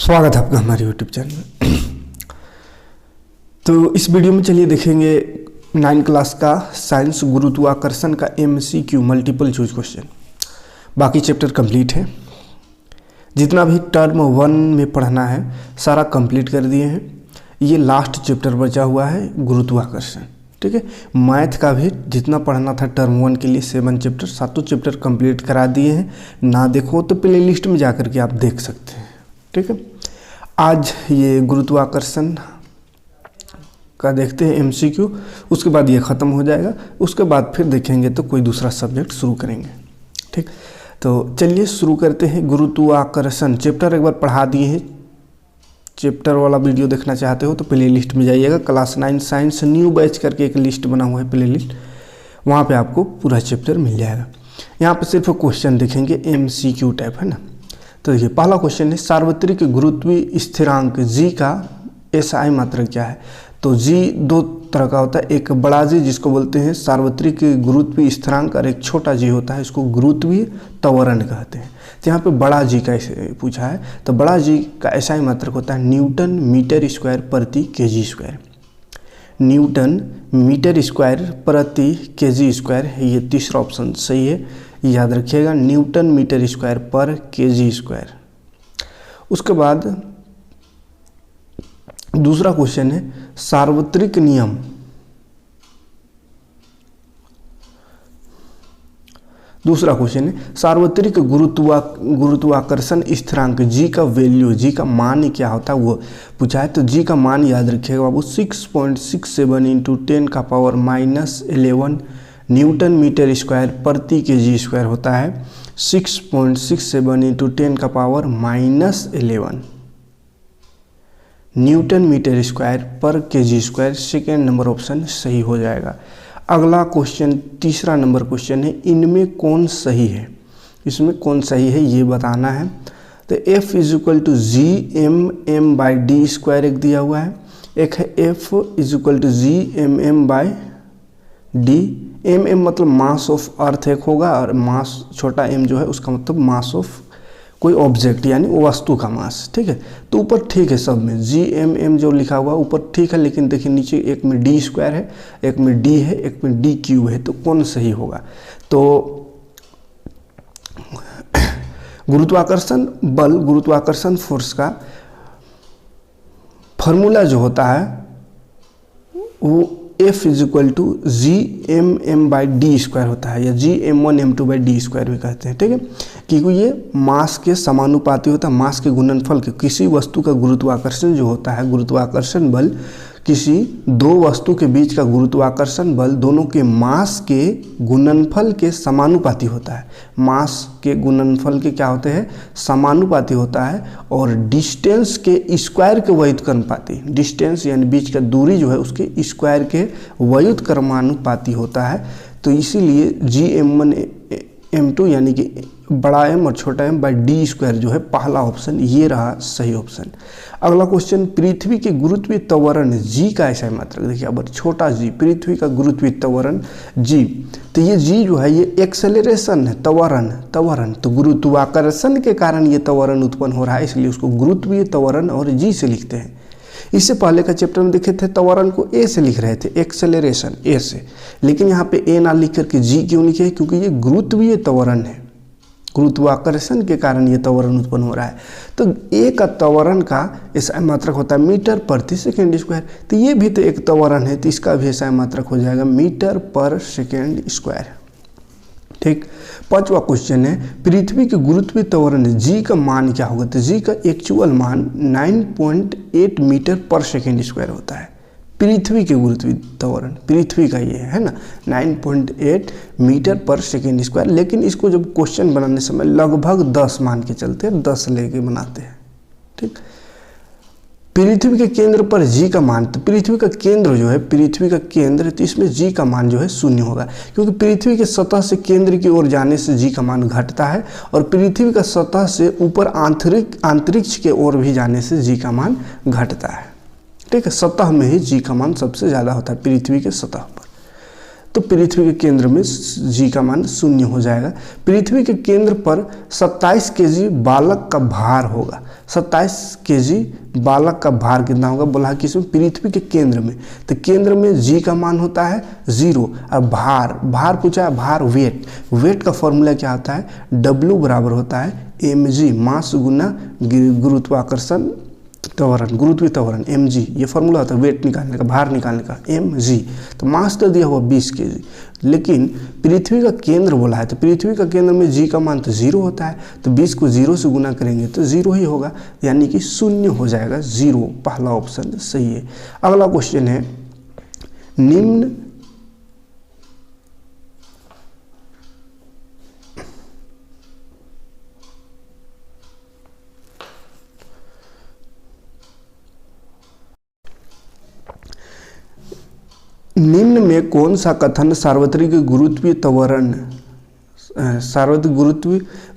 स्वागत है आपका हमारे YouTube चैनल में। तो इस वीडियो में चलिए देखेंगे 9 क्लास का साइंस गुरुत्वाकर्षण का MCQ मल्टीपल चूज क्वेश्चन। बाकी चैप्टर कंप्लीट है, जितना भी टर्म 1 में पढ़ना है सारा कंप्लीट कर दिए हैं। ये लास्ट चैप्टर बचा हुआ है गुरुत्वाकर्षण, ठीक है। मैथ का भी जितना पढ़ना था टर्म 1 के लिए 7 चैप्टर, सातों चैप्टर कंप्लीट करा दिए हैं। ना देखो तो प्ले लिस्ट में जा करके आप देख सकते हैं, ठीक है। आज ये गुरुत्वाकर्षण का देखते हैं MCQ, उसके बाद ये ख़त्म हो जाएगा। उसके बाद फिर देखेंगे तो कोई दूसरा सब्जेक्ट शुरू करेंगे, ठीक। तो चलिए शुरू करते हैं। गुरुत्वाकर्षण चैप्टर एक बार पढ़ा दिए हैं। चैप्टर वाला वीडियो देखना चाहते हो तो प्ले लिस्ट में जाइएगा। क्लास 9 साइंस न्यू बैच करके एक लिस्ट बना हुआ है प्ले लिस्ट, वहाँ पे आपको पूरा चैप्टर मिल जाएगा। यहाँ पे सिर्फ क्वेश्चन देखेंगे MCQ टाइप, है ना। तो देखिए पहला क्वेश्चन है, सार्वत्रिक गुरुत्वीय स्थिरांक G का SI मात्रक क्या है। तो G दो तरह का होता है, एक बड़ा G जिसको बोलते हैं सार्वत्रिक गुरुत्वीय स्थिरांक, और एक छोटा G होता है, इसको गुरुत्वीय त्वरण कहते हैं। तो यहाँ पे बड़ा G का पूछा है, तो बड़ा G का SI मात्रक होता है न्यूटन मीटर स्क्वायर प्रति kg square. Newton metre square प्रति kg स्क्वायर, ये तीसरा ऑप्शन सही है, याद रखिएगा, न्यूटन मीटर स्क्वायर पर kg स्क्वायर। उसके बाद दूसरा क्वेश्चन है, सार्वत्रिक नियम दूसरा क्वेश्चन है, सार्वत्रिक गुरुत्वाकर्षण स्थिरांक G का वैल्यू, G का मान क्या होता है वो पूछा है। तो G का मान याद रखिएगा बाबू 6.67 इंटू 10 का पावर -11 न्यूटन मीटर स्क्वायर प्रति kg स्क्वायर होता है। 6.67 इंटू 10 का पावर -11 न्यूटन मीटर स्क्वायर पर kg square. Second number option सही हो जाएगा। अगला क्वेश्चन तीसरा नंबर क्वेश्चन है, इनमें कौन सही है, इसमें कौन सही है ये बताना है। तो F = G/m/d स्क्वायर एक दिया हुआ है, एक है F = G/m/d। m मतलब मास ऑफ अर्थ एक होगा, और मास छोटा m जो है उसका मतलब मास ऑफ कोई ऑब्जेक्ट यानी वस्तु का मास, ठीक है। तो ऊपर ठीक है सब में, G/m जो लिखा हुआ ऊपर ठीक है, लेकिन देखिए नीचे एक में d स्क्वायर है, एक में d है, एक में d क्यूब है, तो कौन सही होगा। तो गुरुत्वाकर्षण बल, गुरुत्वाकर्षण फोर्स का फॉर्मूला जो होता है वो F = G/m/d स्क्वायर होता है, या G/m1m2/d स्क्वायर भी कहते हैं, ठीक है। क्योंकि ये मास के समानुपाती होता है, मास के गुणनफल के। किसी वस्तु का गुरुत्वाकर्षण जो होता है, गुरुत्वाकर्षण बल किसी दो वस्तु के बीच का गुरुत्वाकर्षण बल दोनों के मास के गुणनफल के समानुपाती होता है। मास के गुणनफल के क्या होते हैं, समानुपाती होता है, और डिस्टेंस के स्क्वायर के व्युत्क्रमानुपाती, डिस्टेंस यानी बीच का दूरी जो है उसके स्क्वायर के व्युत्क्रमानुपाती होता है। तो इसीलिए G/m1m2 यानी कि बड़ा m और छोटा m/d स्क्वायर जो है पहला ऑप्शन ये रहा सही ऑप्शन। अगला क्वेश्चन, पृथ्वी के गुरुत्वीय त्वरण G का SI मात्रक। देखिए अब छोटा g, पृथ्वी का गुरुत्वीय त्वरण G, तो ये G जो है ये एक्सेलरेशन है, त्वरण। तो गुरुत्वाकर्षण के कारण ये त्वरण उत्पन्न हो रहा है, इसलिए उसको गुरुत्वीय त्वरण और G से लिखते हैं। इससे पहले का चैप्टर में देखे थे त्वरण को A से लिख रहे थे, एक्सेलरेशन A से, लेकिन यहाँ पे A ना लिख करके G क्यों लिखे, क्योंकि ये गुरुत्वीय त्वरण है, गुरुत्वाकर्षण के कारण ये त्वरण उत्पन्न हो रहा है। तो A का त्वरण का SI मात्रक होता है मीटर प्रति सेकेंड स्क्वायर, तो ये भी तो एक त्वरण है, तो इसका भी SI मात्रक हो जाएगा मीटर पर सेकेंड स्क्वायर, ठीक। पांचवा क्वेश्चन है, पृथ्वी के गुरुत्वीय त्वरण G का मान क्या होगा। तो G का एक्चुअल मान 9.8 मीटर पर सेकेंड स्क्वायर होता है। पृथ्वी के गुरुत्वीय त्वरण, पृथ्वी का ये है ना 9.8 मीटर पर सेकेंड स्क्वायर, लेकिन इसको जब क्वेश्चन बनाने समय लगभग 10 मान के चलते हैं, 10 लेके बनाते हैं, ठीक। पृथ्वी के केंद्र पर G का मान, तो पृथ्वी का केंद्र जो है, पृथ्वी का केंद्र, तो इसमें G का मान जो है 0 होगा, क्योंकि पृथ्वी के सतह से केंद्र की ओर जाने से G का मान घटता है, और पृथ्वी का सतह से ऊपर अंतरिक्ष के ओर भी जाने से G का मान घटता है, ठीक है। सतह में ही G का मान सबसे ज़्यादा होता है, पृथ्वी के सतह पर। तो पृथ्वी के केंद्र में जी का मान 0 हो जाएगा। पृथ्वी के केंद्र पर 27 केजी बालक का भार होगा। 27 केजी बालक का भार कितना होगा बोला किसमें, पृथ्वी के केंद्र में। तो केंद्र में जी का मान होता है 0 और भार पूछा है, भार वेट का फॉर्मूला क्या होता है, W बराबर होता है mg, मास गुना गुरुत्वाकर्षण त्वरण mg, ये फॉर्मूला होता है वेट निकालने का, भार निकालने का mg। तो मास तो दिया हुआ 20 केजी, लेकिन पृथ्वी का केंद्र बोला है, तो पृथ्वी का केंद्र में जी का मान तो 0 होता है, तो 20 को 0 से गुना करेंगे तो 0 ही होगा, यानी कि 0 हो जाएगा, 0 पहला ऑप्शन सही है। अगला क्वेश्चन है, निम्न में कौन सा कथन सार्वत्रिक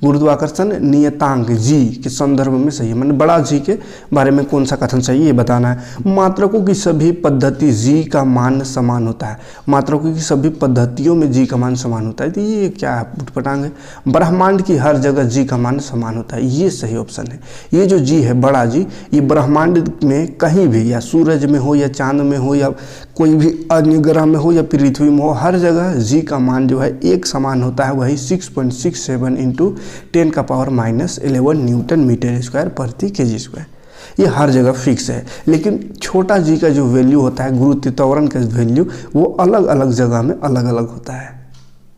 गुरुत्वाकर्षण नियतांक जी के संदर्भ में सही है, मतलब बड़ा जी के बारे में कौन सा कथन सही है ये बताना है। मात्रकों की सभी पद्धति जी का मान समान होता है, मात्रकों की सभी पद्धतियों में जी का मान समान होता है, तो ये क्या उठपटांग है। ब्रह्मांड की हर जगह जी का मान समान होता है, ये सही ऑप्शन है। ये जो जी है बड़ा जी, ये ब्रह्मांड में कहीं भी, या सूरज में हो या चांद में हो या कोई भी अन्य ग्रह में हो या पृथ्वी में हो, हर जगह जी का मान जो है एक समान होता है, वही 6.67 × 10⁻⁻11 न्यूटन मीटर स्क्वायर प्रति केजी स्क्वायर, ये हर जगह फिक्स है। लेकिन छोटा जी का जो वैल्यू होता है, गुरुत्व त्वरण का वैल्यू, वो अलग अलग जगह में अलग अलग होता है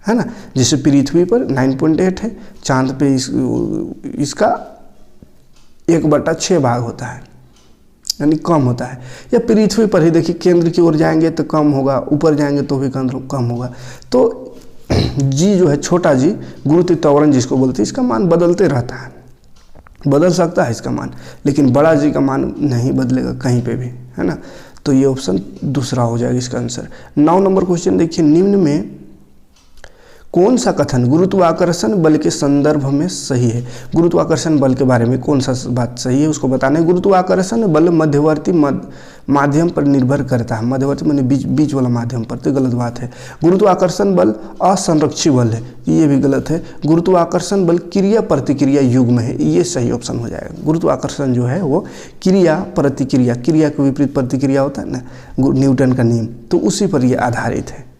ना। जैसे पृथ्वी पर 9.8 है, चांद पे इसका 1/6 भाग होता है, यानी कम होता है। या पृथ्वी पर ही देखिए, केंद्र की ओर जाएंगे तो कम होगा, ऊपर जाएंगे तो भी कम होगा। तो जी जो है छोटा जी, गुरुत्व त्वरण जिसको बोलते हैं, इसका मान बदलते रहता है, बदल सकता है इसका मान, लेकिन बड़ा जी का मान नहीं बदलेगा कहीं पे भी, है ना। तो ये ऑप्शन दूसरा हो जाएगा इसका आंसर। 9 नंबर क्वेश्चन देखिए, निम्न में कौन सा कथन गुरुत्वाकर्षण बल के संदर्भ में सही है। गुरुत्वाकर्षण बल के बारे में कौन सा बात सही है उसको बताना है। गुरुत्वाकर्षण बल मध्यवर्ती माध्यम पर निर्भर करता है, मध्यवर्ती माने बीच वाला माध्यम पर, तो गलत बात है। गुरुत्वाकर्षण बल असंरक्षी बल है, ये भी गलत है। गुरुत्वाकर्षण बल क्रिया प्रतिक्रिया युग्म है, ये सही ऑप्शन हो जाएगा। गुरुत्वाकर्षण जो है वो क्रिया प्रतिक्रिया, क्रिया के विपरीत प्रतिक्रिया होता है ना, न्यूटन का नियम, तो उसी पर यह आधारित है।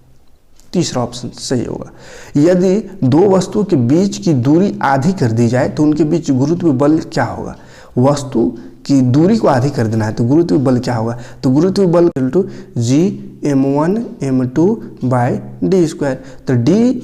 तीसरा ऑप्शन सही होगा। यदि दो वस्तुओं के बीच की दूरी आधी कर दी जाए तो उनके बीच गुरुत्व बल क्या होगा। वस्तु की दूरी को आधी कर देना है तो गुरुत्व बल क्या होगा, तो गुरुत्व बल G(m1m2/d²। तो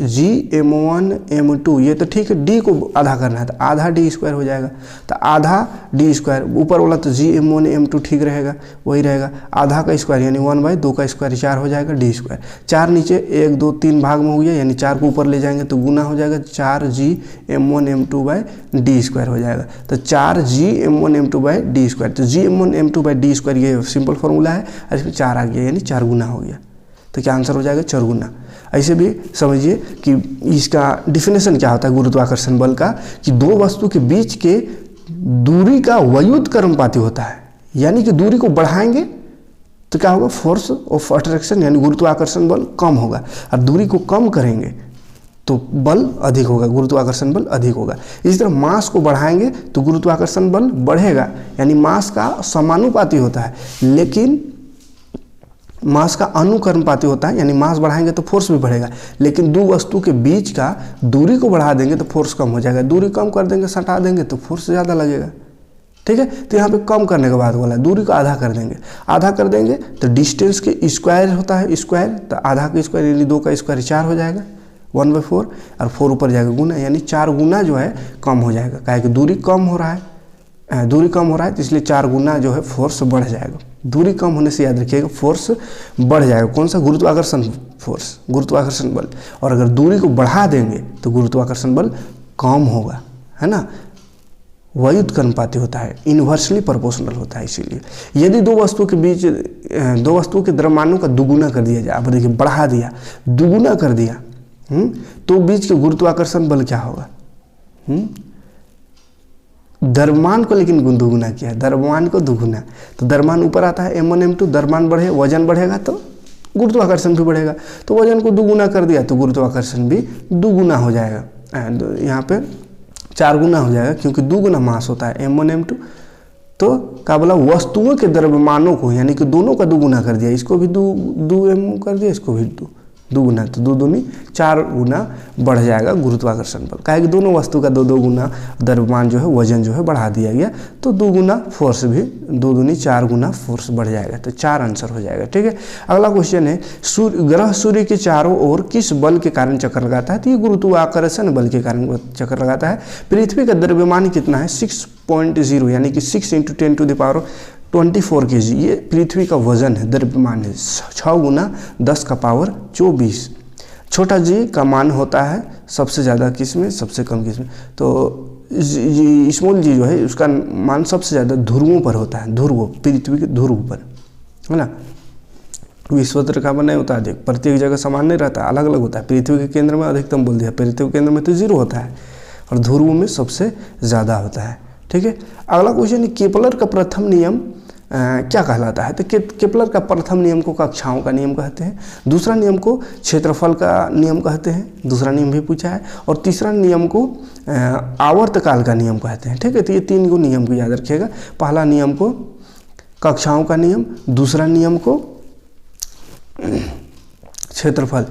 G(m1m2) ये तो ठीक है, d को आधा करना है तो आधा d² हो जाएगा, तो आधा d², ऊपर वाला तो G(m1m2) ठीक रहेगा, वही रहेगा, आधा का स्क्वायर यानी 1/2 का स्क्वायर 4 हो जाएगा d²। 4 नीचे 1 2 3 भाग में हो गया, यानी 4 को ऊपर ले जाएंगे तो गुना हो जाएगा, 4G(m1m2/d² हो जाएगा। तो 4G(m1m2/d², तो G(m1m2/d²) ये सिंपल फॉर्मूला है, और इसमें 4 आ गया यानी 4 गुना हो गया, तो क्या आंसर हो जाएगा 4 गुना। ऐसे भी समझिए कि इसका डिफिनेशन क्या होता है गुरुत्वाकर्षण बल का, कि दो वस्तु के बीच के दूरी का व्युत्क्रमानुपाती होता है, यानी कि दूरी को बढ़ाएंगे तो क्या होगा, फोर्स ऑफ अट्रैक्शन यानी गुरुत्वाकर्षण बल कम होगा, और दूरी को कम करेंगे तो बल अधिक होगा, गुरुत्वाकर्षण बल अधिक होगा। इसी तरह मास को बढ़ाएंगे तो गुरुत्वाकर्षण बल बढ़ेगा, यानी मास का समानुपाती होता है, लेकिन मास का अनुकर्मपाती होता है, यानी मास बढ़ाएंगे तो फोर्स भी बढ़ेगा, लेकिन दो वस्तु के बीच का दूरी को बढ़ा देंगे तो फोर्स कम हो जाएगा, दूरी कम कर देंगे, सटा देंगे तो फोर्स ज़्यादा लगेगा। ठीक है, तो यहाँ पे कम करने के बाद बोला दूरी को आधा कर देंगे, आधा कर देंगे तो डिस्टेंस के स्क्वायर होता है स्क्वायर, तो आधा का स्क्वायर यानी 2 का स्क्वायर 4 हो जाएगा 1/4, और 4 ऊपर जाएगा गुना, यानी 4 गुना जो है कम हो जाएगा, काहे कि दूरी कम हो रहा है, तो इसलिए 4 गुना जो है फोर्स बढ़ जाएगा। दूरी कम होने से याद रखिएगा फोर्स बढ़ जाएगा, कौन सा, गुरुत्वाकर्षण फोर्स, गुरुत्वाकर्षण बल। और अगर दूरी को बढ़ा देंगे तो गुरुत्वाकर्षण बल कम होगा, है ना, व्युत्क्रमानुपाती होता है, इन्वर्सली प्रोपोर्शनल होता है। इसीलिए यदि दो वस्तुओं के बीच, दो वस्तुओं के द्रव्यमानों का दुगुना कर दिया जाए, अब देखिए बढ़ा दिया, दुगुना कर दिया, तो बीच के गुरुत्वाकर्षण बल क्या होगा, द्रव्यमान को लेकिन दुगुना किया, द्रव्यमान को दुगुना, तो द्रव्यमान ऊपर आता है m1 m2, द्रव्यमान बढ़े, वजन बढ़ेगा तो गुरुत्वाकर्षण भी बढ़ेगा। तो वजन को दुगुना कर दिया तो गुरुत्वाकर्षण भी दुगुना हो जाएगा, यहाँ पे 4 गुना हो जाएगा, क्योंकि दुगुना मास होता है m1 m2। तो क्या बोला, वस्तुओं के द्रव्यमानों को, यानी कि दोनों का दुगुना कर दिया, इसको भी 2m कर दिया, इसको भी दुगुना, तो 2 दूनी 4 गुना बढ़ जाएगा गुरुत्वाकर्षण बल। काहे कि दोनों वस्तु का 2 गुना द्रव्यमान जो है, वजन जो है बढ़ा दिया गया, तो 2 गुना फोर्स भी, 2 दूनी 4 गुना फोर्स बढ़ जाएगा। तो 4 आंसर हो जाएगा। ठीक है, अगला क्वेश्चन है, ग्रह सूर्य के चारों ओर किस बल के कारण चक्कर लगाता है? तो ये गुरुत्वाकर्षण बल के कारण चक्कर लगाता है। पृथ्वी का द्रव्यमान कितना है? 6.0, यानी कि 6 × 10⁻24 kg, ये पृथ्वी का वजन है, द्रव्यमान है। 6 गुना 10 का पावर 24। छोटा जी का मान होता है सबसे ज़्यादा किस में, सबसे कम किस में? तो स्मॉल जी जो है उसका मान सबसे ज़्यादा ध्रुवों पर होता है, ध्रुव, पृथ्वी के ध्रुव पर, है ना। विषुवत का नहीं होता है, प्रत्येक जगह समान नहीं रहता, अलग अलग होता है। पृथ्वी के केंद्र में अधिकतम बोल दिया, पृथ्वी के केंद्र में तो 0 होता है, और ध्रुव में सबसे ज़्यादा होता है। ठीक है, अगला क्वेश्चन है, केपलर का प्रथम नियम क्या कहलाता है? तो केपलर का प्रथम नियम को कक्षाओं का नियम कहते हैं, दूसरा नियम को क्षेत्रफल का नियम कहते हैं, दूसरा नियम भी पूछा है, और तीसरा नियम को आवर्तकाल का नियम कहते हैं। ठीक है, तो ये 3 नियम को याद रखिएगा। पहला नियम को कक्षाओं का नियम, दूसरा नियम को क्षेत्रफल,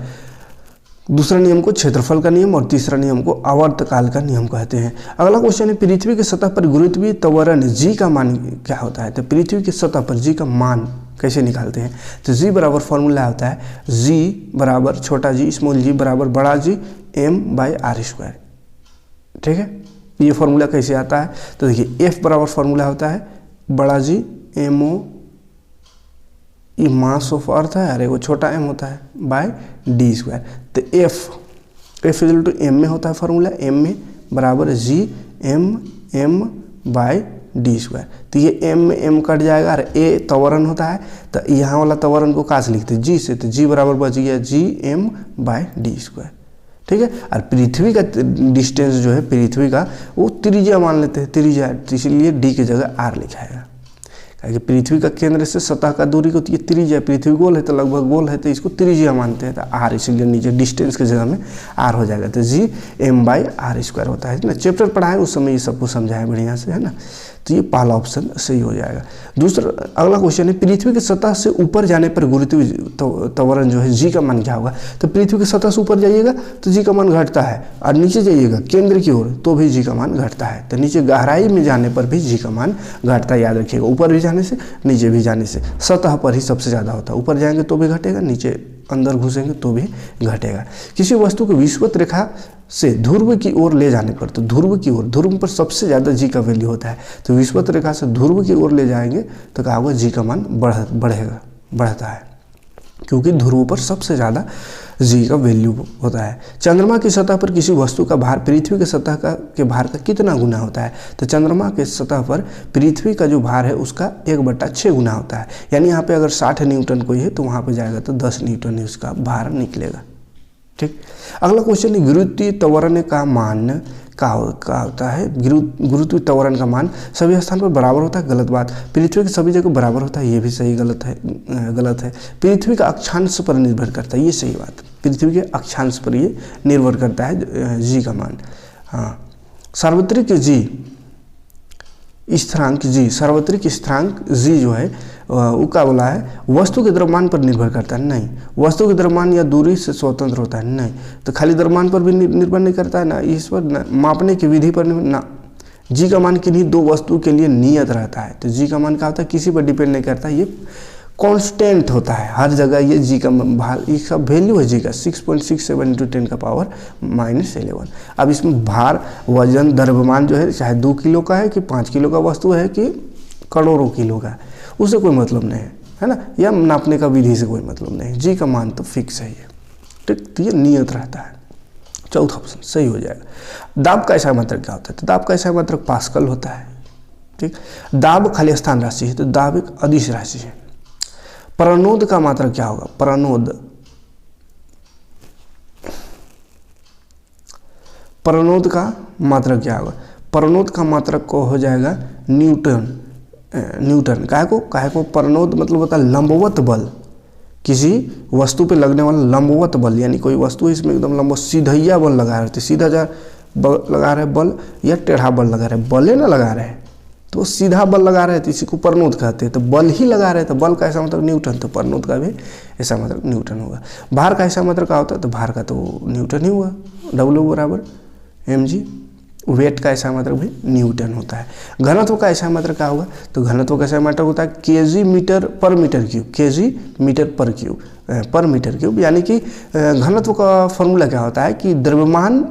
दूसरा नियम को क्षेत्रफल का नियम, और तीसरा नियम को आवर्तकाल का नियम कहते हैं। अगला क्वेश्चन है, पृथ्वी की सतह पर गुरुत्वीय त्वरण g का मान क्या होता है? तो पृथ्वी की सतह पर g का मान कैसे निकालते हैं? तो g बराबर फॉर्मूला होता है, g बराबर छोटा g स्मॉल g बराबर बड़ा G m/r²। ठीक है, ये फॉर्मूला कैसे आता है? तो देखिए, f बराबर फॉर्मूला होता है बड़ा G mo, ये मास ऑफ अर्थ है, अरे वो छोटा m होता है, बाय d²। तो f इक्वल टू m में होता है फॉर्मूला, m में बराबर g m/d²। तो ये m कट जाएगा, और a त्वरण होता है, तो यहाँ वाला त्वरण को कहाँ से लिखते हैं? g से, तो g बराबर बच गया g m/d²। ठीक है, और पृथ्वी का डिस्टेंस जो है पृथ्वी का, वो त्रिज्या मान लेते हैं, त्रिज्या, इसलिए d की जगह r लिखाएगा। क्योंकि पृथ्वी का केंद्र से सतह का दूरी को, तो ये त्रिज्या, पृथ्वी गोल है तो लगभग गोल है, तो इसको त्रिज्या मानते हैं, तो r, इसलिए नीचे डिस्टेंस के जगह में r हो जाएगा। तो g m/r² होता है ना। चैप्टर पढ़ाए उस समय ये सबको समझाया बढ़िया से, है ना। तो ये पहला ऑप्शन सही हो जाएगा। दूसरा अगला क्वेश्चन है, पृथ्वी की सतह से ऊपर जाने पर गुरुत्वीय त्वरण जो है g का मान क्या होगा? तो पृथ्वी की सतह से ऊपर जाइएगा तो g का मान घटता है, और नीचे जाइएगा केंद्र की ओर तो भी g का मान घटता है। तो नीचे गहराई में जाने पर भी g का मान घटता है, याद रखिएगा। ऊपर भी जाने से, नीचे भी जाने से, सतह पर ही सबसे ज़्यादा होता है। ऊपर जाएंगे तो भी घटेगा, नीचे अंदर घुसेंगे तो भी घटेगा। किसी वस्तु को विषुवत रेखा से ध्रुव की ओर ले जाने पर, तो ध्रुव की ओर, ध्रुव पर सबसे ज़्यादा g का वैल्यू होता है, तो विषुवत रेखा से ध्रुव की ओर ले जाएंगे तो क्या होगा? जी का मान बढ़ता है, क्योंकि ध्रुव पर सबसे ज़्यादा g का वैल्यू होता है। चंद्रमा की सतह पर किसी वस्तु का भार पृथ्वी की सतह के भार का कितना गुना होता है? तो चंद्रमा के सतह पर पृथ्वी का जो भार है उसका 1/6 गुना होता है। यानी यहाँ पे अगर 60 न्यूटन कोई है तो वहाँ पे जाएगा तो 10 न्यूटन ही उसका भार निकलेगा। ठीक, अगला क्वेश्चन है, गुरुत्वीय त्वरण का मान क्या होता है? गुरुत्वीय त्वरण का मान सभी स्थान पर बराबर होता है, गलत बात। पृथ्वी की सभी जगह बराबर होता है, ये भी सही, गलत है। पृथ्वी का अक्षांश पर निर्भर करता है, ये सही बात। पृथ्वी के अक्षांश पर ये निर्भर करता है g का मान। हाँ, सार्वत्रिक सार्वत्रिक स्थिरांक g जो है वो क्या बोला है? वस्तु के द्रव्यमान पर निर्भर करता है? नहीं। वस्तु के द्रव्यमान या दूरी से स्वतंत्र होता है? नहीं। तो खाली द्रव्यमान पर भी निर्भर नहीं करता है ना, इस पर मापने की विधि पर ना। g का मान किन्हीं 2 वस्तु के लिए नियत रहता है। तो g का मान क्या होता है? किसी पर डिपेंड नहीं करता, ये कांस्टेंट होता है हर जगह। ये g का भार, इसका वैल्यू है g का 6.67 × 10⁻11। अब इसमें भार, वजन, द्रव्यमान जो है चाहे 2 किलो का है कि 5 किलो का वस्तु है कि करोड़ों किलो का, उससे कोई मतलब नहीं है ना, या नापने का विधि से कोई मतलब नहीं। g का मान तो फिक्स है ये। ठीक, तो ये नियत रहता है। चौथा ऑप्शन सही हो जाएगा। दाब का ऐसा मात्रक क्या होता है? तो दाब का ऐसा मात्रक पास्कल होता है। ठीक, दाब खाली स्थान राशि है, तो दाब एक अदिश राशि है। प्रणोद का मात्रक क्या होगा? प्रणोद का मात्रक क्या होगा? प्रणोद का मात्रक को हो जाएगा न्यूटन। काहे को प्रणोद मतलब होता है लंबवत बल, किसी वस्तु पे लगने वाला लंबवत बल, यानी कोई वस्तु है इसमें एकदम लंबवत सीधैया बल लगा रहे थे, सीधा जा लगा रहे बल या टेढ़ा बल लगा रहे, बले ना लगा रहे तो सीधा बल लगा रहे थे, इसी को परनोद कहते हैं। तो बल ही लगा रहे, तो बल का ऐसा मतलब न्यूटन, तो परनोद का भी ऐसा मतलब न्यूटन होगा। भार का ऐसा मतलब क्या होता है, तो भार का तो न्यूटन ही हुआ, W बराबर mg। वेट का ऐसा मतलब भी न्यूटन होता है। घनत्व का ऐसा मतलब क्या होगा, तो घनत्व का ऐसा मतलब होता है kg मीटर पर मीटर क्यूब, kg मीटर पर मीटर क्यूब। यानी कि घनत्व का फॉर्मूला क्या होता है कि द्रव्यमान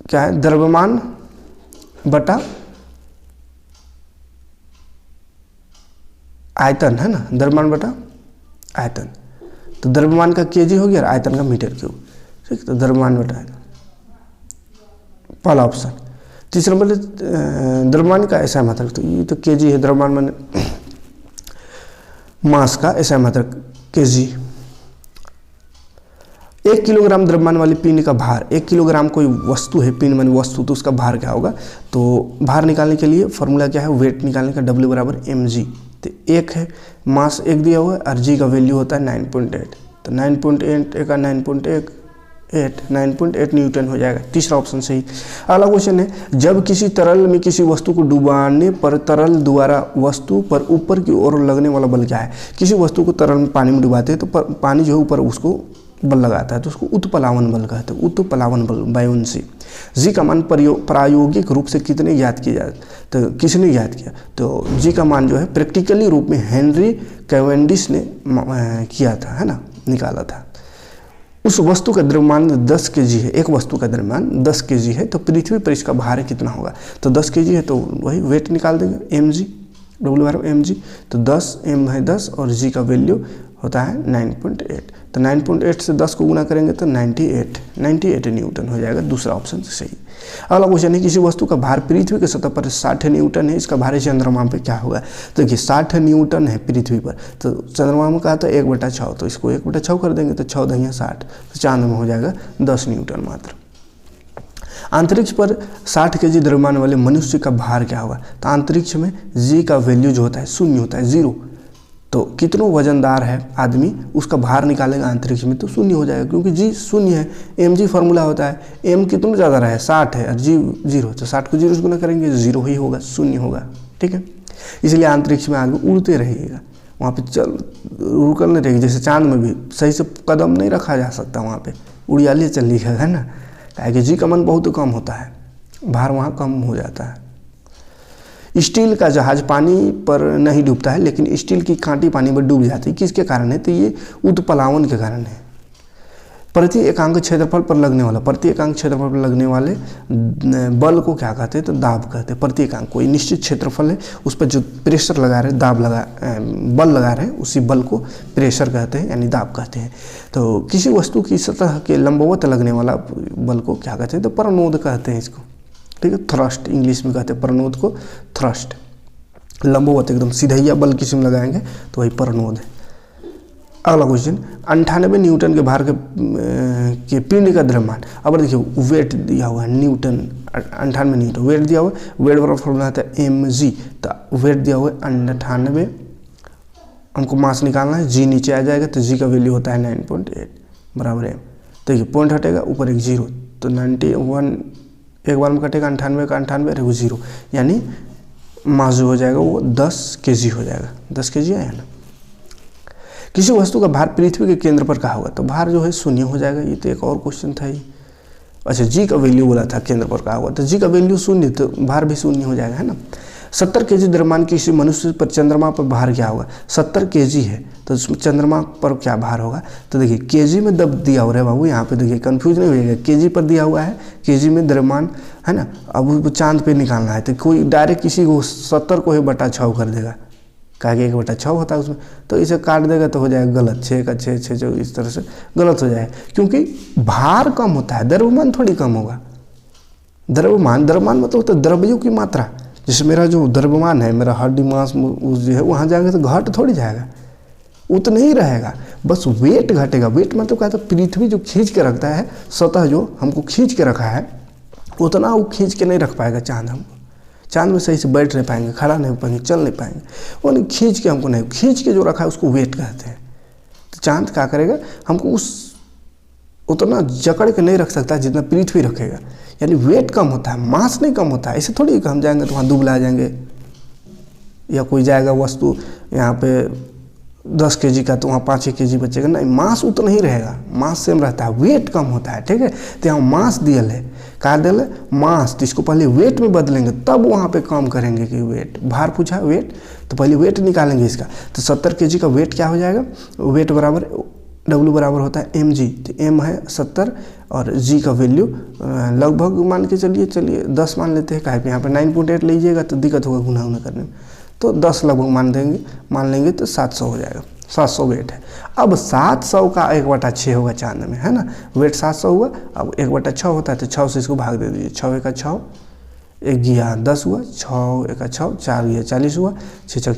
क्या है, द्रव्यमान बटा आयतन है ना, द्रव्यमान बटा आयतन। तो द्रव्यमान का केजी हो गया और आयतन का मीटर क्यूब, ठीक। तो द्रव्यमान बटा आयतन पहला ऑप्शन। तीसरा नंबर द्रव्यमान का ऐसा मतलब, तो ये तो केजी है, द्रव्यमान माने मास का ऐसा मतलब केजी। 1 किलोग्राम द्रव्यमान वाली पिंड का भार, 1 किलोग्राम कोई वस्तु है, पिंड माने वस्तु, तो उसका भार क्या होगा। तो भार निकालने के लिए फॉर्मूला क्या है, वेट निकालने का W बराबर mg। तो 1 है, मास 1 दिया हुआ है और g का वैल्यू होता है 9.8। तो 9.8 का 9.8 न्यूटन हो जाएगा। तीसरा ऑप्शन सही। अगला क्वेश्चन है, जब किसी तरल में किसी वस्तु को डुबाने पर तरल द्वारा वस्तु पर ऊपर की ओर लगने वाला बल क्या है। किसी वस्तु को तरल में पानी में डुबाते हैं तो पानी जो है ऊपर उसको बल लगाता है, तो उसको उत्प्लावन बल कहते हैं, उत्प्लावन बल, बायोन्सी। जी का मान प्रायोगिक रूप से कितने ज्ञात किया जाए, तो किसने ज्ञात किया, तो जी का मान जो है प्रैक्टिकली रूप में हेनरी कैवेंडिश ने किया था, है ना, निकाला था। उस वस्तु का द्रव्यमान 10 kg है, एक वस्तु का द्रव्यमान 10 kg है, तो पृथ्वी पर इसका भार कितना होगा। तो 10 kg है तो वही वेट निकाल देंगे, mg, W बराबर mg। तो 10 m है 10 और g का वैल्यू होता है 9.8। तो 9.8 से 10 को गुना करेंगे तो 98 न्यूटन हो जाएगा। दूसरा ऑप्शन सही। अगला क्वेश्चन है, किसी वस्तु का भार पृथ्वी की सतह पर 60 न्यूटन है, इसका भार चंद्रमा पे क्या होगा। तो देखिए 60 न्यूटन है पृथ्वी पर, तो चंद्रमा में कहा था 1/6, तो इसको 1/6 कर देंगे तो 6 × 60, तो चांद में हो जाएगा 10 न्यूटन मात्र। अंतरिक्ष पर 60 kg द्रव्यमान वाले मनुष्य का भार क्या होगा। तो अंतरिक्ष में जी का वैल्यू जो होता है 0 होता है, 0। तो कितनों वजनदार है आदमी, उसका भार निकालेगा अंतरिक्ष में तो 0 हो जाएगा, क्योंकि जी 0 है। mg फार्मूला होता है, m कितना ज़्यादा रहा है 60 है और जी 0, तो 60 को 0 से गुना करेंगे 0 ही होगा, 0 होगा, ठीक है। इसलिए अंतरिक्ष में आदमी उड़ते रहिएगा, वहाँ पे रुकल नहीं रहेगी। जैसे चांद में भी सही से कदम नहीं रखा जा सकता, वहाँ पे उड़ियाले चलिएगा, है ना, ताकि जी का मन बहुत कम होता है, भार वहाँ कम हो जाता है। स्टील का जहाज पानी पर नहीं डूबता है, लेकिन स्टील की कांटी पानी में डूब जाती है, किसके कारण है, तो ये उत्प्लावन के कारण है। प्रति एकांक क्षेत्रफल पर लगने वाला, प्रति एकांक क्षेत्रफल पर लगने वाले बल को क्या कहते हैं, तो दाब कहते हैं। प्रति एकांक कोई निश्चित क्षेत्रफल है, उस पर जो प्रेशर लगा रहे, बल लगा रहे हैं, उसी बल को प्रेशर कहते हैं, यानी दाब कहते हैं। तो किसी वस्तु की सतह के लंबवत लगने वाला बल को क्या कहते हैं, तो प्रणोद कहते हैं इसको, ठीक है। थ्रस्ट इंग्लिश में कहते हैं प्रणोद को, थ्रस्ट। लंबवत एकदम सीधैया बल किसी में लगाएंगे तो वही प्रणोद है। अगला क्वेश्चन, 98 न्यूटन के भार के पिंड का द्रव्यमान। अब देखिए वेट दिया हुआ है न्यूटन, 98 न्यूटन वेट दिया हुआ है, वेट बराबर फॉर्मूला आता है mg। तो वेट दिया हुआ है 98, हमको मास निकालना है, g नीचे आ जाएगा तो g का वैल्यू होता है 9.8 बराबर m। देखिए पॉइंट हटेगा, ऊपर एक 0, तो 91 एक बार में कटेगा, 98 का 98 रहेगा 0, यानी मास जो हो जाएगा वो 10 kg हो जाएगा। 10 kg आया ना। किसी वस्तु का भार पृथ्वी के केंद्र पर कहा होगा, तो भार जो है 0 हो जाएगा। ये तो एक और क्वेश्चन था ही। अच्छा, जी का वैल्यू बोला था केंद्र पर कहा होगा, तो जी का वैल्यू 0, तो भार भी 0 हो जाएगा, है ना। 70 kg द्रव्यमान किसी मनुष्य पर चंद्रमा पर भार क्या होगा। 70 kg है तो चंद्रमा पर क्या भार होगा। तो देखिए केजी में दब दिया हो रहा है बाबू, यहाँ पे देखिए कंफ्यूज नहीं होइएगा, केजी पर दिया हुआ है, केजी में द्रव्यमान, है ना। अब वो चांद पे निकालना है, तो कोई डायरेक्ट किसी को 70 को ही 1/6 कर देगा, कहा कि 1/6 होता है उसमें, तो इसे काट देगा तो हो जाएगा गलत, 6 का 6, 6 जो इस तरह से गलत हो जाएगा, क्योंकि भार कम होता है, द्रव्यमान थोड़ी कम होगा। द्रव्यमान मतलब होता है द्रव्यों की मात्रा। जैसे मेरा जो द्रव्यमान है, मेरा हड्डी मांस जो है, वहाँ जाएंगे तो घट थोड़ी जाएगा, उतना ही रहेगा, बस वेट घटेगा। वेट मतलब क्या, तो पृथ्वी जो खींच के रखता है, सतह जो हमको खींच के रखा है, उतना वो खींच के नहीं रख पाएगा चांद हमको। चांद में सही से बैठ नहीं पाएंगे, खड़ा नहीं हो पाएंगे, चल नहीं पाएंगे। वो नहीं, खींच के हमको नहीं, खींच के जो रखा है उसको वेट कहते हैं। तो चांद क्या करेगा, हमको उस उतना जकड़ के नहीं रख सकता जितना पृथ्वी रखेगा, यानी वेट कम होता है, मास नहीं कम होता है। ऐसे थोड़ी कि हम जाएंगे तो वहाँ दुबला जाएंगे, या कोई जाएगा वस्तु यहाँ पे 10 kg का तो वहाँ 5 kg बचेगा, नहीं, मास उतना ही रहेगा, मास सेम रहता है, वेट कम होता है। ठीक है, तो यहाँ मास दियल है, कहा दियल है मास, तो इसको पहले वेट में बदलेंगे तब वहाँ पे काम करेंगे कि वेट, भार पूछा वेट, तो पहले वेट निकालेंगे इसका। तो 70 kg का वेट क्या हो जाएगा, वेट बराबर W बराबर होता है mg, तो m है 70 और g का वैल्यू लगभग मान के चलिए 10 मान लेते हैं, काहे पे यहाँ पे 9.8 लीजिएगा तो दिक्कत होगा गुना करने में, तो 10 लगभग मान लेंगे तो 700 हो जाएगा, 700 वेट है। अब 700 का 1/6 होगा चांद में, है ना, वेट 700 हुआ, अब 1/6 होता है तो 6 से इसको भाग दे दीजिए, 6 × 6 1 गया 10 हुआ, 6 × 6 4 गया 40 हुआ, 6 ×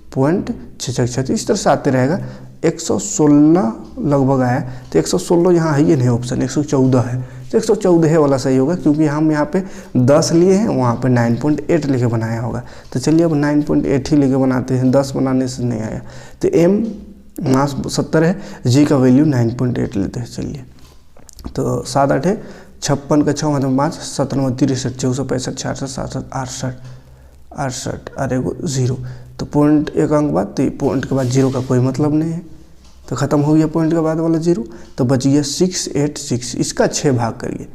36.6 इस तरह से आते रहेगा। 116 लगभग आया, तो 116 यहाँ है ही नहीं ऑप्शन, 114 है, तो 114 वाला सही होगा, क्योंकि हम यहाँ पे 10 लिए हैं, वहाँ पे 9.8 लेके बनाया होगा। तो चलिए अब 9.8 ही लेके बनाते हैं, 10 बनाने से नहीं आया। तो m मास 70 है, g का वैल्यू 9.8 लेते हैं। चलिए तो 7 8 है, 56 का 6 मतलब 5, 17 63 465 66 67 68 अरे वो 0, तो पॉइंट एक अंक बाद, तो पॉइंट के बाद 0 का कोई मतलब नहीं है, तो ख़त्म हो गया पॉइंट के बाद वाला 0, तो बच गया 686, इसका 6 भाग करिए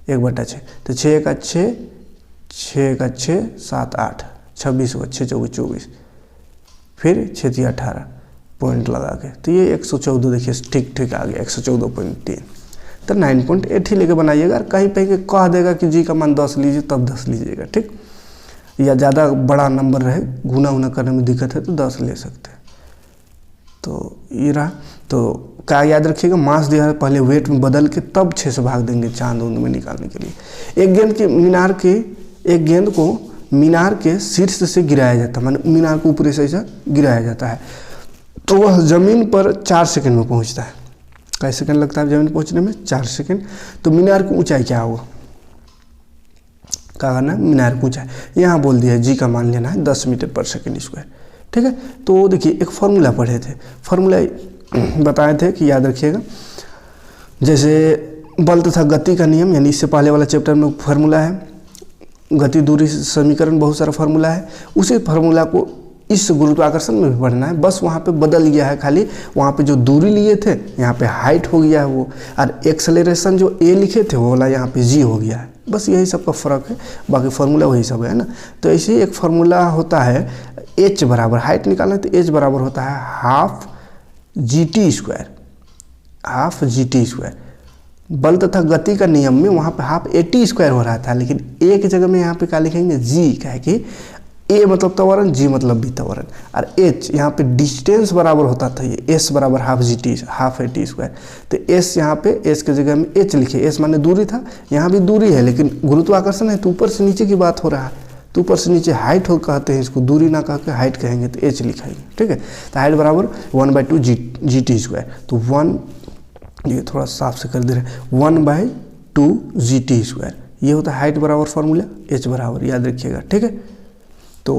1/6, तो 6 का 6 6 का 6 7 8 26 हुआ, 6 × 4 24, फिर 6 × 18 पॉइंट लगा के, तो ये 114 देखिए ठीक आ गया 114.3। तो 9.8 ही लेके बनाइएगा, कहीं पे कह देगा कि जी का मान 10 लीजिए तब 10 लीजिएगा, ठीक, या ज़्यादा बड़ा नंबर रहे गुना करने में दिक्कत है तो 10 ले सकते हैं। तो ये रहा, तो क्या याद रखिएगा, मास दिया है, पहले वेट में बदल के तब 6 से भाग देंगे चांद उंद में निकालने के लिए। एक गेंद को मीनार के शीर्ष से गिराया जाता है, माने मीनार को ऊपरी से ऐसा गिराया जाता है, तो वह ज़मीन पर 4 सेकंड में पहुंचता है। कैसे सेकंड लगता है ज़मीन पहुंचने में? 4 सेकंड। तो मीनार की ऊंचाई क्या होगा, क्या करना है, मीनार की ऊंचाई यहाँ बोल दिया, जी का मान लेना है 10 मीटर पर सेकंड स्क्वायर। ठीक है, तो देखिए एक फार्मूला पढ़े थे, फार्मूला बताए थे कि याद रखिएगा, जैसे बल तथा गति का नियम, यानी इससे पहले वाला चैप्टर में फार्मूला है, गति दूरी समीकरण बहुत सारा फार्मूला है, उसी फार्मूला को इस गुरुत्वाकर्षण में भी पढ़ना है, बस वहाँ पे बदल गया है, खाली वहाँ पे जो दूरी लिए थे यहाँ पे हाइट हो गया है वो, और एक्सेलरेशन जो ए लिखे थे वो वाला यहाँ पे जी हो गया है, बस यही सब का फ़र्क है, बाकी फार्मूला वही सब है ना। तो ऐसे ही एक फार्मूला होता है h बराबर, हाइट निकालना तो h बराबर होता है हाफ जी टी स्क्वायर। बल तथा गति का नियम में वहाँ पे हाफ AT स्क्वायर हो रहा था, लेकिन a की जगह में यहाँ पे क्या लिखेंगे, g, क्या है कि a मतलब त्वरण, g मतलब भी त्वरण, और h यहाँ पे डिस्टेंस बराबर होता था, ये s बराबर हाफ AT स्क्वायर। तो s यहाँ पे s की जगह में h लिखे, s माने दूरी था, यहाँ भी दूरी है, लेकिन गुरुत्वाकर्षण है तो ऊपर से नीचे की बात हो रहा है, तो ऊपर से नीचे हाइट हो कहते हैं इसको, दूरी ना कह के हाइट कहेंगे तो h लिखाएंगे। ठीक है, तो हाइट बराबर 1/2 जी टी स्क्वायर, तो 1, ये थोड़ा साफ से कर दे रहे हैं, 1/2 जी टी स्क्वायर, ये होता है हाइट बराबर फार्मूला, h बराबर याद रखिएगा। ठीक है, तो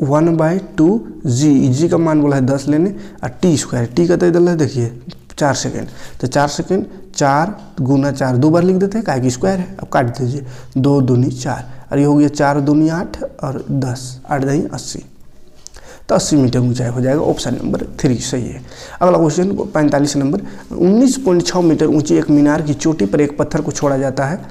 1/2 जी का मान बोला है 10 लेने, और टी स्क्वायर, टी का तो है देखिए 4 सेकेंड, तो 4 सेकेंड 4 × 4 2 बार लिख देते हैं, काहे की स्क्वायर है, अब काट दीजिए, 2 दूनी 4, और ये हो गया 4 दूनी 8 और 10, 8 दही 80, तो 80 मीटर ऊंचाई हो जाएगा, ऑप्शन नंबर 3 सही है। अगला क्वेश्चन 45 नंबर, 19.6 मीटर ऊंची एक मीनार की चोटी पर एक पत्थर को छोड़ा जाता है,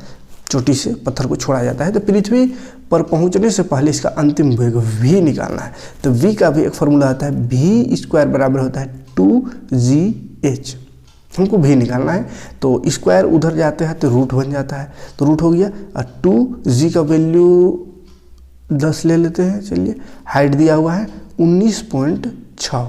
चोटी से पत्थर को छोड़ा जाता है, तो पृथ्वी पर पहुंचने से पहले इसका अंतिम वेग v निकालना है। तो v का भी एक फार्मूला आता है, v स्क्वायर बराबर होता है 2gh, हमको v निकालना है, तो स्क्वायर उधर जाते हैं तो रूट बन जाता है, तो रूट हो गया, और 2g का वैल्यू 10 ले लेते हैं। चलिए, हाइट दिया हुआ है 19.6,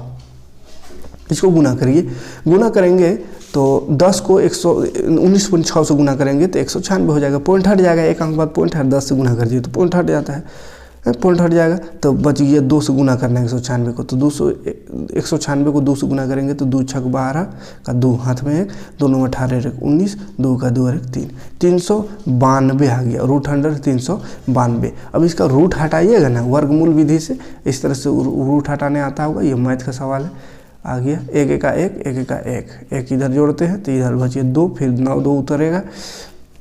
इसको गुना करिए, गुना करेंगे तो 10 को 19.6 से गुना करेंगे तो 196 हो जाएगा, पॉइंट हट जाएगा, एक अंक बाद पॉइंट हट, 10 से गुना कर दिए तो पॉइंट हट जाता है, पॉइंट हट जाएगा तो बच गया 2 से गुना करना है 196 को, तो 196 को 2 से गुना करेंगे तो 2 छक 12 का 2 हाथ में 1, 2 9 18 1 19, 2 का 2 1 3, 392 आ गया, रूट अंडर 392। अब इसका रूट हटाइएगा ना वर्गमूल विधि से, इस तरह से रूट हटाने आता होगा, ये मैथ का सवाल है। आ गया 1 का 1, 1 का 1, 1 इधर जोड़ते हैं तो इधर बचिए 2, फिर 9 2 उतरेगा,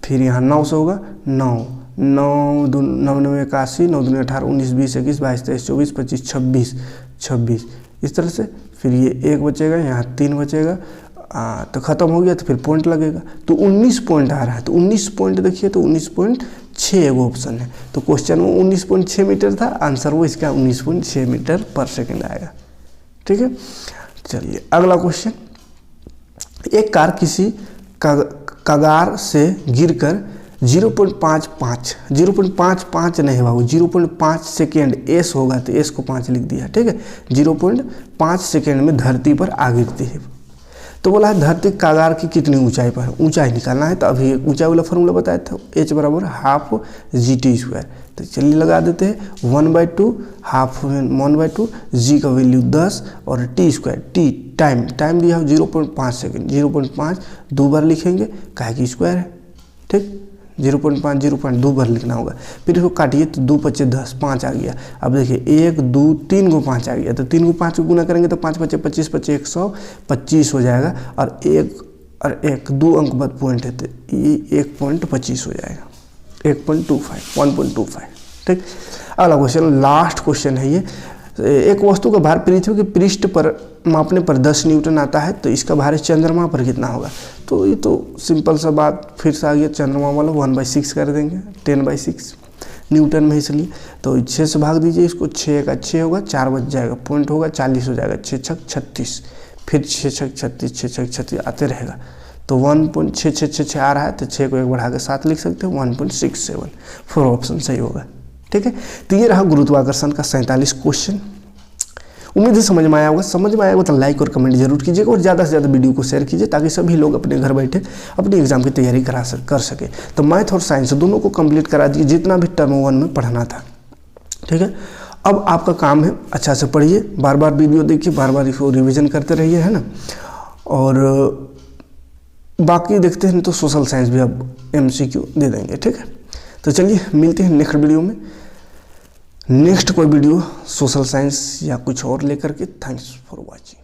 फिर यहाँ 9 से होगा 9 9 2 9 9 81, 9 2 18 19 20 21 22 23 24 25 26 26, इस तरह से। फिर ये 1 बचेगा, यहाँ 3 बचेगा, तो ख़त्म हो गया, तो फिर पॉइंट लगेगा, तो 19 पॉइंट आ रहा है। तो 19 पॉइंट देखिए, तो 19.6 एगो ऑप्शन है, तो क्वेश्चन में 19.6 मीटर था, आंसर वो इसका 19.6 मीटर पर सेकेंड आएगा। ठीक है, चलिए अगला क्वेश्चन। एक कार किसी कगार से गिरकर 0.55 नहीं बाबू 0.5 सेकेंड एस होगा, तो एस को 5 लिख दिया। ठीक है, 0.5 सेकेंड में धरती पर आ गिरती है। तो बोला है धरती कगार की कितनी ऊंचाई पर है, ऊंचाई निकालना है। तो अभी ऊंचाई वाला फॉर्मूला बताया था, h बराबर ½ GT²। तो चलिए लगा देते हैं 1/2 ½ 1/2, g का वैल्यू 10 और t², t टाइम दिया हो 0.5 सेकेंड, 0.5 2 बार लिखेंगे, काहे की स्क्वायर है। ठीक, 0.5 2 बार लिखना होगा। फिर इसको काटिए तो 2 5 10, 5 आ गया। अब देखिए 1 2 3 को 5 आ गया, तो 3 को 5 को गुना करेंगे तो 5 5 25 25 125 हो जाएगा, और 1 2 अंक बाद पॉइंट है, तो ये 1.25 हो जाएगा, 1.25। ठीक, अगला क्वेश्चन, लास्ट क्वेश्चन है ये। एक वस्तु का भार पृथ्वी के पृष्ठ पर मापने पर 10 न्यूटन आता है, तो इसका भार चंद्रमा पर कितना होगा। तो ये तो सिंपल सा बात फिर से आ गया, चंद्रमा वाला 1/6 कर देंगे, 10/6 न्यूटन में, इसलिए तो 6 से भाग दीजिए इसको, 6 का 6 होगा, 4 बच जाएगा, पॉइंट होगा 40 हो जाएगा, 6 छक 36, फिर 6 छक 36, 6 छक 36 आते रहेगा, तो 1.666 आ रहा है, तो 6 को 1 बढ़ा के 7 लिख सकते हैं, 1.67, 4 ऑप्शन सही होगा। ठीक है, तो ये रहा गुरुत्वाकर्षण का 47 क्वेश्चन। उम्मीद है समझ में आया होगा। समझ में आया होगा तो लाइक और कमेंट जरूर कीजिएगा, और ज़्यादा से ज़्यादा वीडियो को शेयर कीजिए, ताकि सभी लोग अपने घर बैठे अपनी एग्जाम की तैयारी कर सके। तो मैथ और साइंस दोनों को कंप्लीट करा दिए, जितना भी टर्म 1 में पढ़ना था। ठीक है, अब आपका काम है अच्छा से पढ़िए, बार बार वीडियो देखिए, बार बार इसको रिविजन करते रहिए, है ना। और बाकी देखते हैं तो सोशल साइंस भी अब MCQ दे देंगे। ठीक है, तो चलिए मिलते हैं नेक्स्ट वीडियो में, नेक्स्ट कोई वीडियो सोशल साइंस या कुछ और लेकर के। Thanks for watching.